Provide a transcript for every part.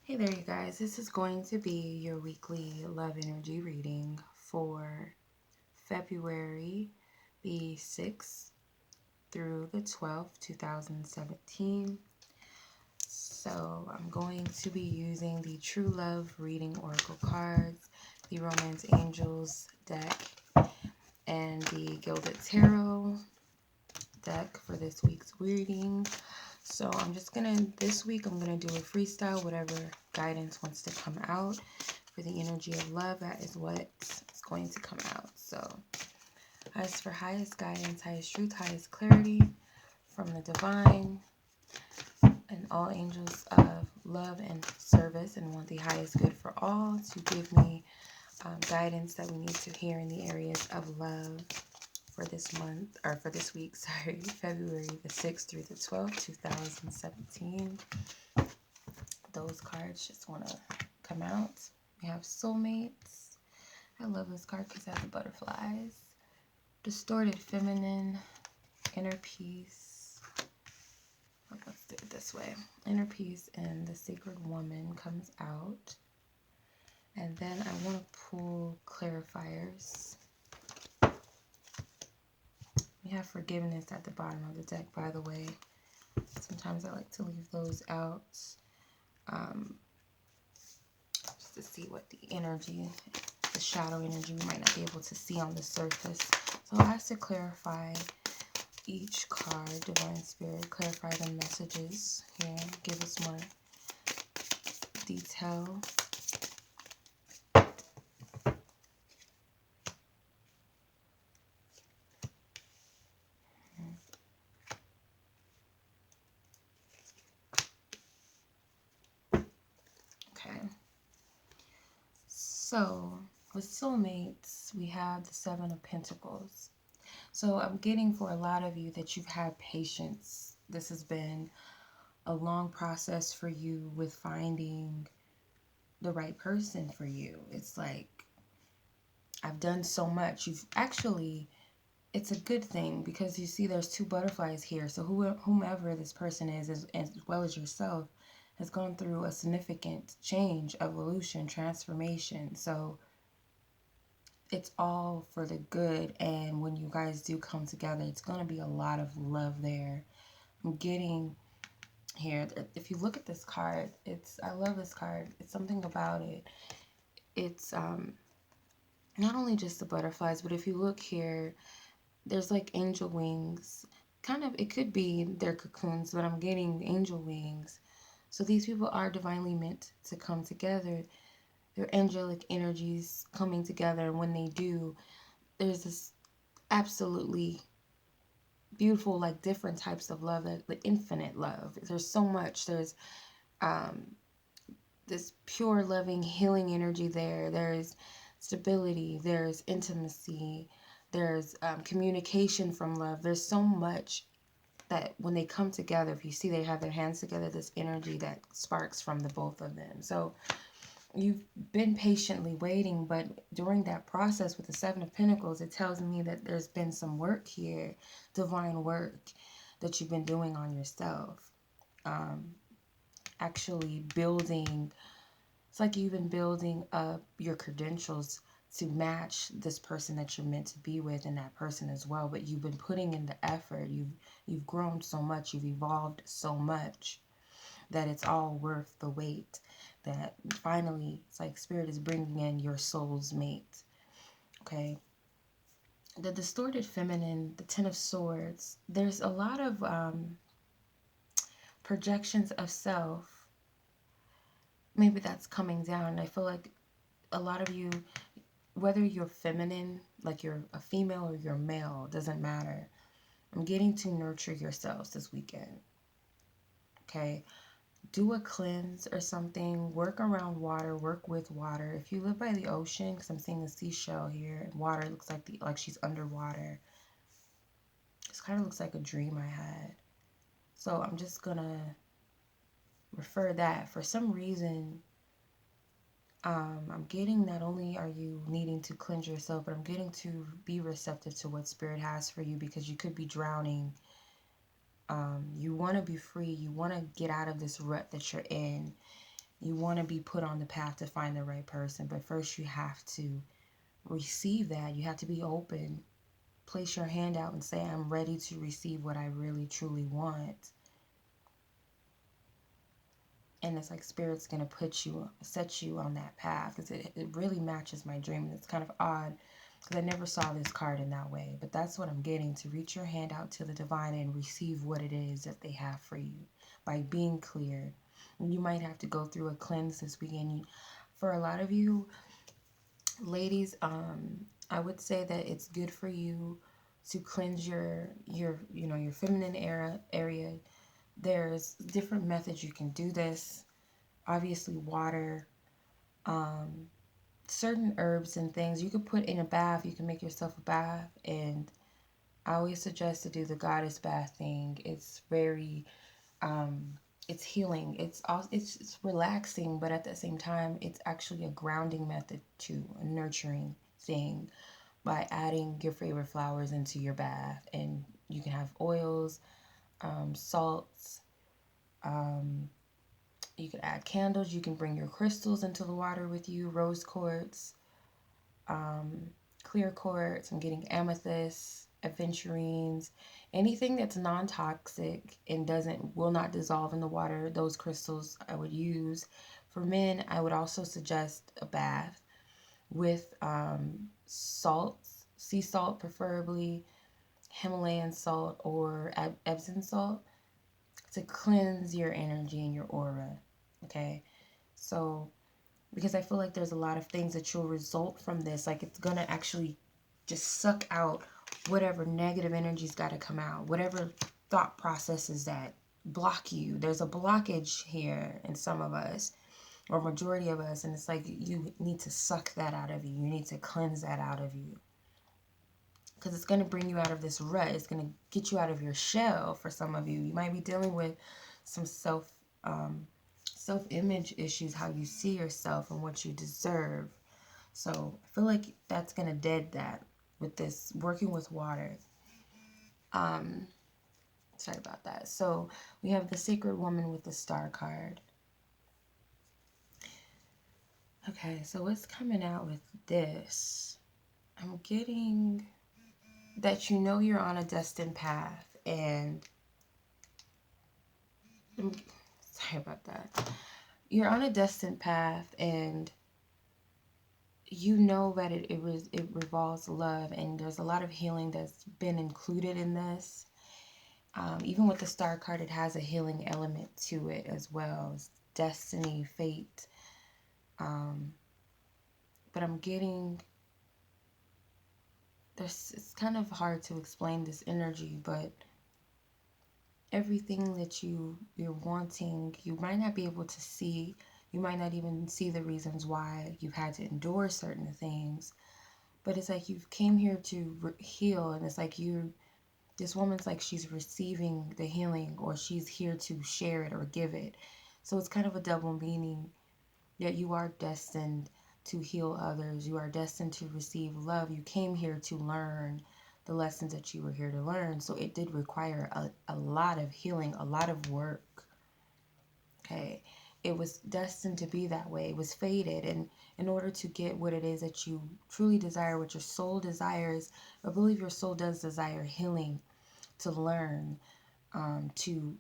Hey there, you guys. This is going to be your weekly love energy reading for February the 6th through the 12th, 2017. So I'm going to be using the True Love Reading Oracle cards, the Romance Angels deck, and the Gilded Tarot deck for this week's reading. So this week I'm gonna do a freestyle, whatever guidance wants to come out. For the energy of love, that is what is going to come out. So, as for highest guidance, highest truth, highest clarity from the divine and all angels of love and service, and want the highest good for all to give me guidance that we need to hear in the areas of love for this month, or for this week, sorry, February the 6th through the 12th, 2017. Those cards just want to come out. We have Soulmates. I love this card because it has the butterflies. Distorted Feminine, Inner Peace. Let's do it this way. Inner Peace and the Sacred Woman comes out. And then I want to pull clarifiers. We have Forgiveness at the bottom of the deck, by the way. Sometimes I like to leave those out just to see what the energy, the shadow energy, we might not be able to see on the surface. So I have to clarify each card. Divine Spirit, clarify the messages here. Give us more detail. Okay. So with Soulmates, we have the Seven of Pentacles. So I'm getting for a lot of you that you've had patience. This has been a long process for you with finding the right person for you. It's like, I've done so much. You've actually, it's a good thing because you see there's two butterflies here. So whomever this person is, as well as yourself, has gone through a significant change, evolution, transformation. So it's all for the good. And when you guys do come together, it's going to be a lot of love there. I'm getting here, if you look at this card, I love this card. It's something about it. It's not only just the butterflies, but if you look here, there's like angel wings. Kind of, it could be their cocoons, but I'm getting angel wings. So these people are divinely meant to come together. They're angelic energies coming together. And when they do, there's this absolutely beautiful, like different types of love, like the infinite love. There's so much. There's this pure, loving, healing energy there. There's stability. There's intimacy. There's communication from love. There's so much that when they come together, if you see they have their hands together, this energy that sparks from the both of them. So you've been patiently waiting, but during that process with the Seven of Pentacles, it tells me that there's been some work here, divine work that you've been doing on yourself. Actually building, it's like you've been building up your credentials to match this person that you're meant to be with, and that person as well. But you've been putting in the effort. You've grown so much. You've evolved so much that it's all worth the wait. That finally, it's like Spirit is bringing in your soul's mate. Okay. The Distorted Feminine, the Ten of Swords. There's a lot of projections of self. Maybe that's coming down. I feel like a lot of you, whether you're feminine, like you're a female or you're male, doesn't matter. I'm getting to nurture yourselves this weekend. Okay? Do a cleanse or something. Work around water. Work with water. If you live by the ocean, because I'm seeing a seashell here, and water looks like she's underwater. This kind of looks like a dream I had. So I'm just going to refer that. For some reason, I'm getting, not only are you needing to cleanse yourself, but I'm getting to be receptive to what Spirit has for you, because you could be drowning. You want to be free. You want to get out of this rut that you're in. You want to be put on the path to find the right person, but first you have to receive that. You have to be open. Place your hand out and say, I'm ready to receive what I really truly want. And it's like Spirit's going to set you on that path, because it really matches my dream. And it's kind of odd because I never saw this card in that way. But that's what I'm getting, to reach your hand out to the divine and receive what it is that they have for you by being clear. And you might have to go through a cleanse this weekend. For a lot of you ladies, I would say that it's good for you to cleanse your feminine area. There's different methods you can do this. Obviously, water, certain herbs and things you could put in a bath. You can make yourself a bath, and I always suggest to do the goddess bath thing. It's very, it's healing. It's relaxing, but at the same time, it's actually a grounding method too, a nurturing thing, by adding your favorite flowers into your bath. And you can have oils, salts. You can add candles. You can bring your crystals into the water with you. Rose quartz, clear quartz. I'm getting amethyst, aventurines, anything that's non-toxic and will not dissolve in the water. Those crystals I would use. For men, I would also suggest a bath with salts, sea salt preferably, Himalayan salt, or Epsom salt, to cleanse your energy and your aura. Okay, so because I feel like there's a lot of things that you'll result from this. Like, it's gonna actually just suck out whatever negative energy's got to come out, whatever thought processes that block you. There's a blockage here in some of us, or majority of us, and it's like you need to suck that out of you. You need to cleanse that out of you, because it's going to bring you out of this rut. It's going to get you out of your shell. For some of you, you might be dealing with some self-image issues, how you see yourself and what you deserve. So I feel like that's going to dead that with this working with water. Sorry about that. So we have the Sacred Woman with the Star card. Okay, so what's coming out with this? I'm getting that you know you're on a destined path, and sorry about that. You're on a destined path, and you know that it revolves love, and there's a lot of healing that's been included in this. Even with the Star card, it has a healing element to it as well. It's destiny, fate. But I'm getting it's kind of hard to explain this energy, but everything that you're wanting, you might not be able to see. You might not even see the reasons why you've had to endure certain things, but it's like you came here to heal, and it's like this woman's like she's receiving the healing, or she's here to share it or give it. So it's kind of a double meaning, that you are destined to heal others. You are destined to receive love. You came here to learn the lessons that you were here to learn. So it did require a lot of healing, a lot of work. Okay. It was destined to be that way. It was fated. And in order to get what it is that you truly desire, what your soul desires, I believe your soul does desire healing, to learn, to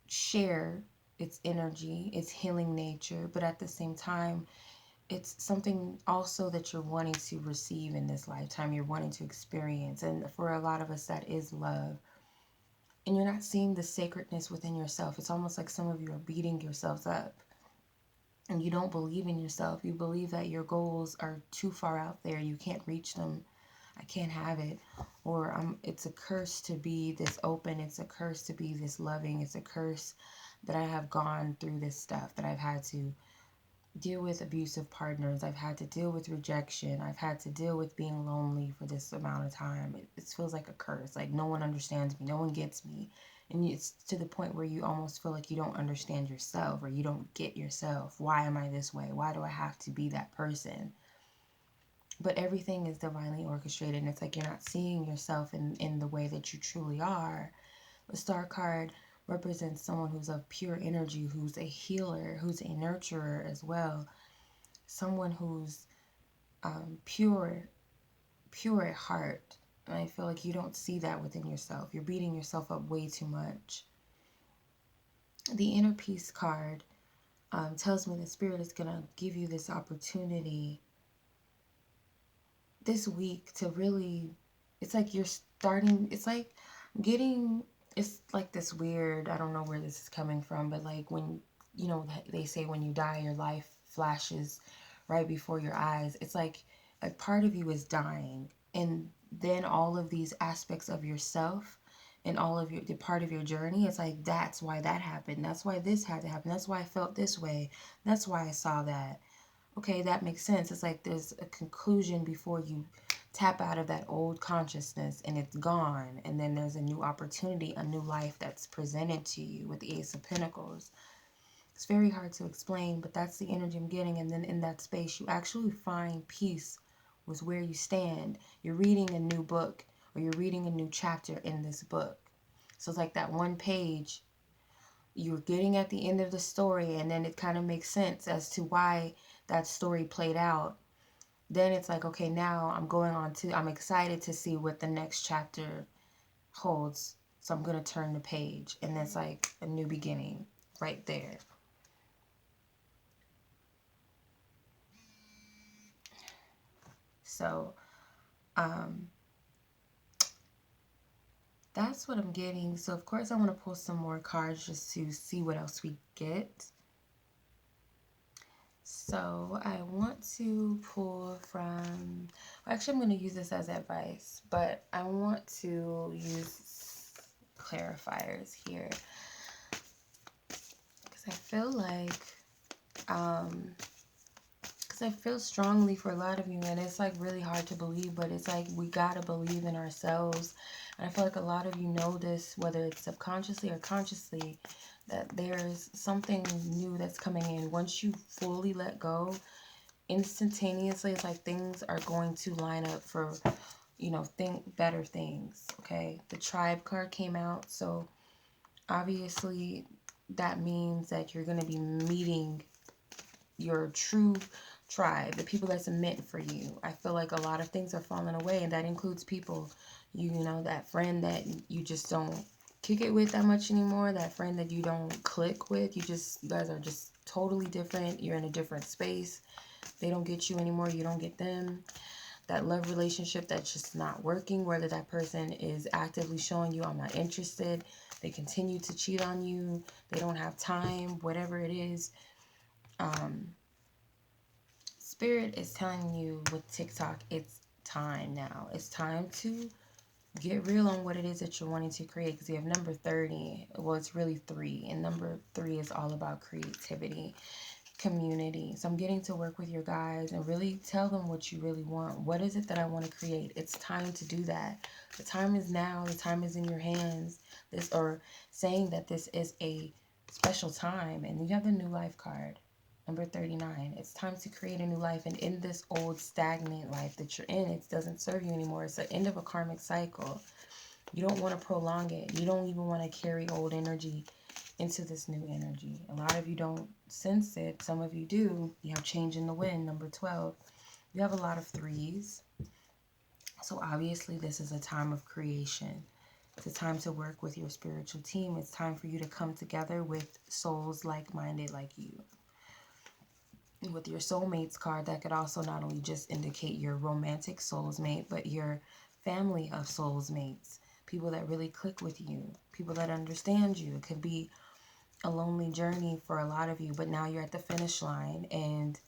share its energy, its healing nature, but at the same time, it's something also that you're wanting to receive in this lifetime, you're wanting to experience. And for a lot of us, that is love. And you're not seeing the sacredness within yourself. It's almost like some of you are beating yourselves up, and you don't believe in yourself. You believe that your goals are too far out there, you can't reach them. I can't have it. Or it's a curse to be this open. It's a curse to be this loving. It's a curse that I have gone through this stuff, that I've had to deal with abusive partners. I've had to deal with rejection. I've had to deal with being lonely for this amount of time. It feels like a curse. Like, no one understands me. No one gets me. And it's to the point where you almost feel like you don't understand yourself, or you don't get yourself. Why am I this way? Why do I have to be that person? But everything is divinely orchestrated, and it's like you're not seeing yourself in the way that you truly are. The Star card represents someone who's of pure energy, who's a healer, who's a nurturer as well. Someone who's pure at heart. And I feel like you don't see that within yourself. You're beating yourself up way too much. The inner peace card tells me the Spirit is going to give you this opportunity this week to really, it's like you're starting, it's like getting, it's like this weird, I don't know where this is coming from, but like when, you know, they say when you die, your life flashes right before your eyes. It's like a part of you is dying, and then all of these aspects of yourself and all of the part of your journey, it's like that's why that happened, that's why this had to happen, that's why I felt this way, that's why I saw that. Okay, that makes sense. It's like there's a conclusion before you tap out of that old consciousness and it's gone, and then there's a new opportunity, a new life that's presented to you with the Ace of Pentacles. It's very hard to explain, but that's the energy I'm getting. And then in that space, you actually find peace with where you stand. You're reading a new book, or you're reading a new chapter in this book. So it's like that one page, you're getting at the end of the story, and then it kind of makes sense as to why that story played out. Then it's like, okay, now I'm excited to see what the next chapter holds. So I'm going to turn the page, and it's like a new beginning right there. So, that's what I'm getting. So, of course, I want to pull some more cards just to see what else we get. So, I want to pull from, actually, I'm going to use this as advice, but I want to use clarifiers here. Because I feel like, because I feel strongly for a lot of you, and it's like really hard to believe, but it's like we got to believe in ourselves. And I feel like a lot of you know this, whether it's subconsciously or consciously, that there's something new that's coming in. Once you fully let go, instantaneously, it's like things are going to line up for, you know, think better things. Okay, the tribe card came out, so obviously that means that you're going to be meeting your true tribe, the people that's meant for you. I feel like a lot of things are falling away, and that includes people, you know, that friend that you just don't kick it with that much anymore, that friend that you don't click with, you guys are just totally different, you're in a different space, they don't get you anymore, you don't get them. That love relationship that's just not working, whether that person is actively showing you I'm not interested, they continue to cheat on you, they don't have time, whatever it is. Spirit is telling you with TikTok, it's time now. It's time to get real on what it is that you're wanting to create, because you have number 30. Well, it's really 3, and number 3 is all about creativity, community. So I'm getting to work with your guys and really tell them what you really want. What is it that I want to create? It's time to do that. The time is now. The time is in your hands. Or saying that this is a special time. And you have the new life card, number 39. It's time to create a new life. And in this old stagnant life that you're in, it doesn't serve you anymore. It's the end of a karmic cycle. You don't want to prolong it. You don't even want to carry old energy into this new energy. A lot of you don't sense it. Some of you do. You have change in the wind, number 12. You have a lot of 3s. So obviously this is a time of creation. It's a time to work with your spiritual team. It's time for you to come together with souls like-minded like you. With your soulmates card, that could also not only just indicate your romantic soulmate, but your family of soulmates. People that really click with you. People that understand you. It could be a lonely journey for a lot of you, but now you're at the finish line and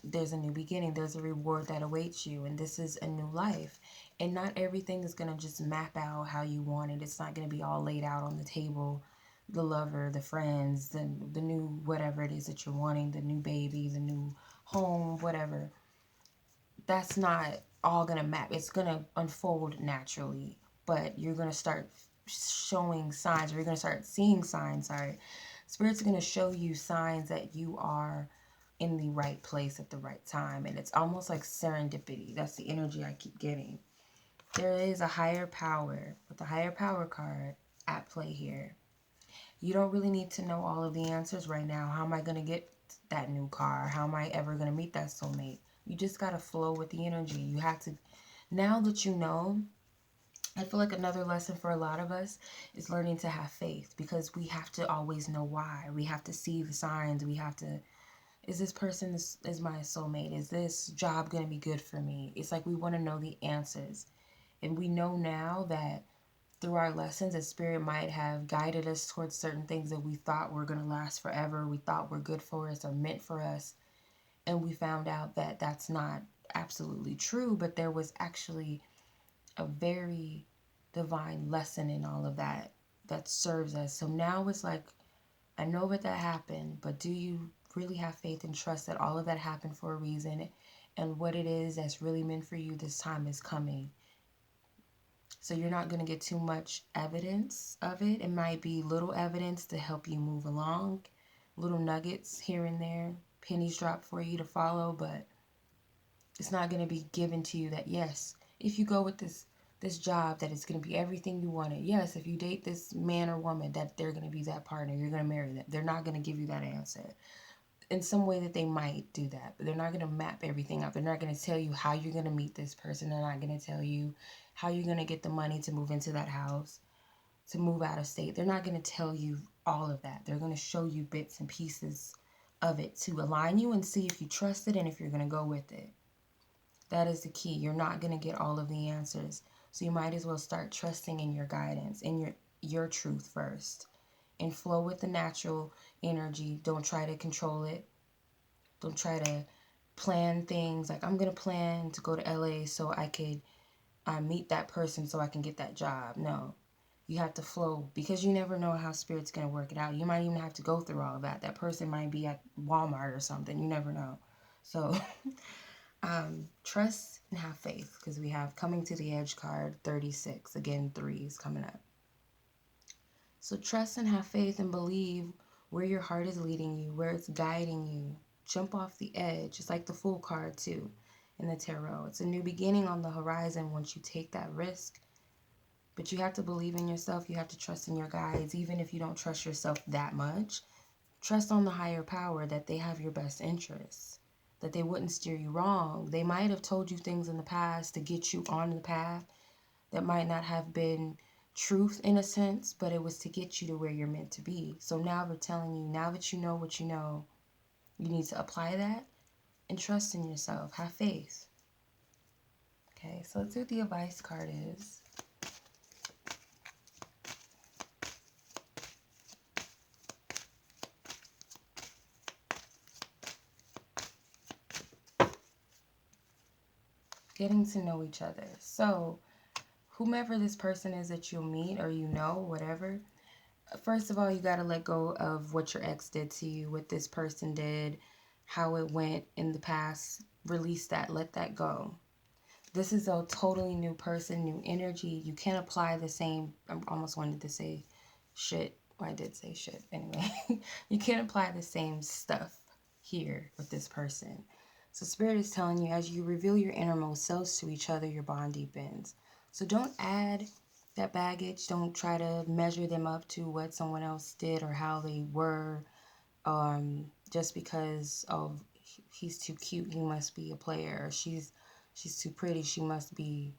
there's a new beginning. There's a reward that awaits you, and this is a new life. And not everything is going to just map out how you want it. It's not going to be all laid out on the table. The lover, the friends, the new whatever it is that you're wanting, the new baby, the new home, whatever. That's not all going to map. It's going to unfold naturally, but you're going to start showing signs, or you're going to start seeing signs, Spirit's going to show you signs that you are in the right place at the right time. And it's almost like serendipity. That's the energy I keep getting. There is a higher power, with the higher power card at play here. You don't really need to know all of the answers right now. How am I going to get that new car? How am I ever going to meet that soulmate? You just got to flow with the energy. You have to, now that you know, I feel like another lesson for a lot of us is learning to have faith, because we have to always know why. We have to see the signs. We have to, is this person is my soulmate? Is this job going to be good for me? It's like we want to know the answers. And we know now that through our lessons, that Spirit might have guided us towards certain things that we thought were going to last forever, we thought were good for us or meant for us. And we found out that that's not absolutely true, but there was actually a very divine lesson in all of that that serves us. So now it's like, I know that happened, but do you really have faith and trust that all of that happened for a reason, and what it is that's really meant for you this time is coming? So you're not going to get too much evidence of it. It might be little evidence to help you move along, little nuggets here and there, pennies dropped for you to follow, but it's not going to be given to you that, yes, if you go with this job, that it's going to be everything you wanted. Yes, if you date this man or woman, that they're going to be that partner, you're going to marry them. They're not going to give you that answer. In some way that they might do that, but they're not going to map everything out. They're not going to tell you how you're going to meet this person. They're not going to tell you how you're going to get the money to move into that house, to move out of state. They're not going to tell you all of that. They're going to show you bits and pieces of it to align you and see if you trust it and if you're going to go with it. That is the key. You're not going to get all of the answers. So you might as well start trusting in your guidance, in your truth first. And flow with the natural energy. Don't try to control it. Don't try to plan things like, I'm going to plan to go to LA so I could meet that person so I can get that job. No. You have to flow, because you never know how Spirit's going to work it out. You might even have to go through all of that. That person might be at Walmart or something. You never know. So trust and have faith, because we have Coming to the Edge card 36. Again, 3 is coming up. So trust and have faith and believe where your heart is leading you, where it's guiding you. Jump off the edge. It's like the Fool card too in the tarot. It's a new beginning on the horizon once you take that risk. But you have to believe in yourself. You have to trust in your guides. Even if you don't trust yourself that much, trust on the higher power that they have your best interests, that they wouldn't steer you wrong. They might have told you things in the past to get you on the path that might not have been truth in a sense, but it was to get you to where you're meant to be. So now they're telling you, now that you know what you know, you need to apply that and trust in yourself. Have faith. Okay, so let's see what the advice card is. Getting to know each other. So whomever this person is that you'll meet, or you know, whatever, first of all, you got to let go of what your ex did to you, what this person did, how it went in the past. Release that. Let that go. This is a totally new person, new energy. You can't apply the same, I almost wanted to say shit. Well, I did say shit. Anyway, you can't apply the same stuff here with this person. So Spirit is telling you, as you reveal your innermost selves to each other, your bond deepens. So don't add that baggage. Don't try to measure them up to what someone else did or how they were. Just because, oh, he's too cute, he must be a player. Or she's too pretty, she must be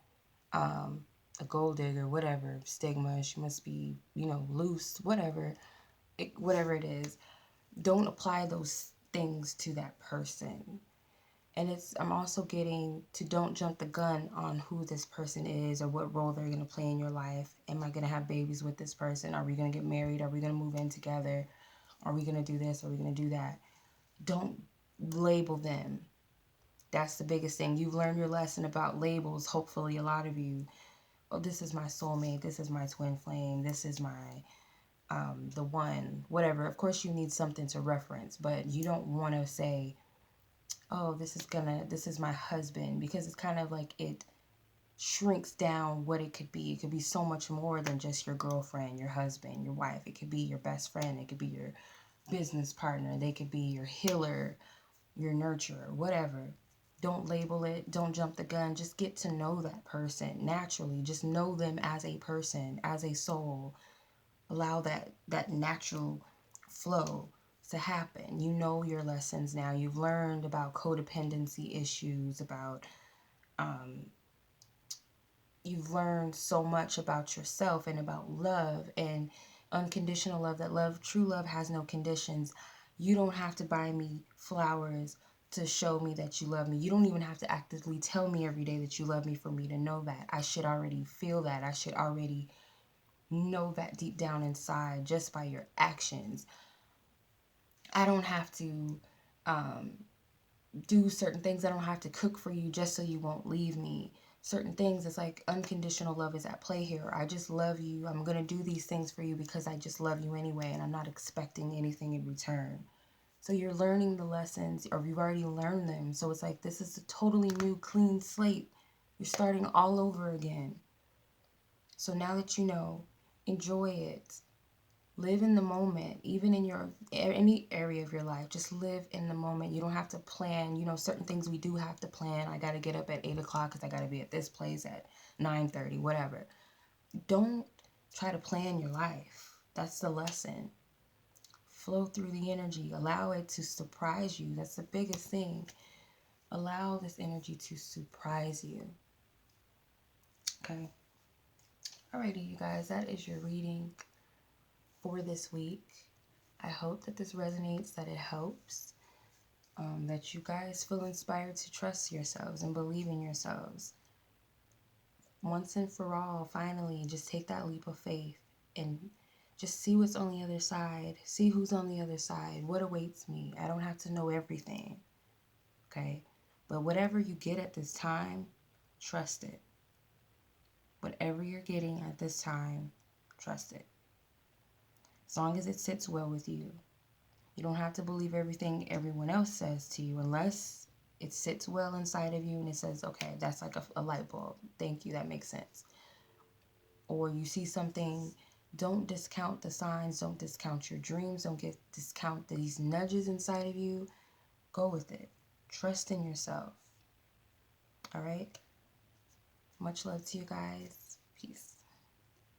a gold digger, whatever. Stigma, she must be, loose, whatever. Whatever it is. Don't apply those things to that person. And I'm also getting to, don't jump the gun on who this person is or what role they're going to play in your life. Am I going to have babies with this person? Are we going to get married? Are we going to move in together? Are we going to do this? Are we going to do that? Don't label them. That's the biggest thing. You've learned your lesson about labels, hopefully, a lot of you. Oh, this is my soulmate. This is my twin flame. This is my, the one, whatever. Of course, you need something to reference, but you don't want to say, oh, this is my husband, because it's kind of like it shrinks down what it could be. It could be so much more than just your girlfriend, your husband, your wife. It could be your best friend. It could be your business partner. They could be your healer, your nurturer, whatever. Don't label it. Don't jump the gun. Just get to know that person naturally. Just know them as a person, as a soul. allow that natural flow to happen. You know your lessons now. You've learned about codependency issues, about you've learned so much about yourself and about love and unconditional love, that love, true love has no conditions. You don't have to buy me flowers to show me that you love me. You don't even have to actively tell me every day that you love me for me to know that. I should already feel that. I should already know that deep down inside just by your actions. I don't have to do certain things. I don't have to cook for you just so you won't leave me. Certain things, it's like unconditional love is at play here. I just love you. I'm going to do these things for you because I just love you anyway, and I'm not expecting anything in return. So you're learning the lessons, or you've already learned them. So it's like this is a totally new, clean slate. You're starting all over again. So now that you know, enjoy it. Live in the moment, even in your any area of your life. Just live in the moment. You don't have to plan. You know, certain things we do have to plan. I got to get up at 8 o'clock because I got to be at this place at 9:30, whatever. Don't try to plan your life. That's the lesson. Flow through the energy. Allow it to surprise you. That's the biggest thing. Allow this energy to surprise you. Okay. Alrighty, you guys. That is your reading for this week. I hope that this resonates, that it helps, that you guys feel inspired to trust yourselves and believe in yourselves. Once and for all, finally, just take that leap of faith and just see what's on the other side. See who's on the other side. What awaits me? I don't have to know everything, okay? But whatever you get at this time, trust it. Whatever you're getting at this time, trust it. As long as it sits well with you. You don't have to believe everything everyone else says to you unless it sits well inside of you and it says, okay, that's like a light bulb. Thank you, that makes sense. Or you see something, don't discount the signs, don't discount your dreams, don't discount these nudges inside of you. Go with it. Trust in yourself. All right? Much love to you guys. Peace.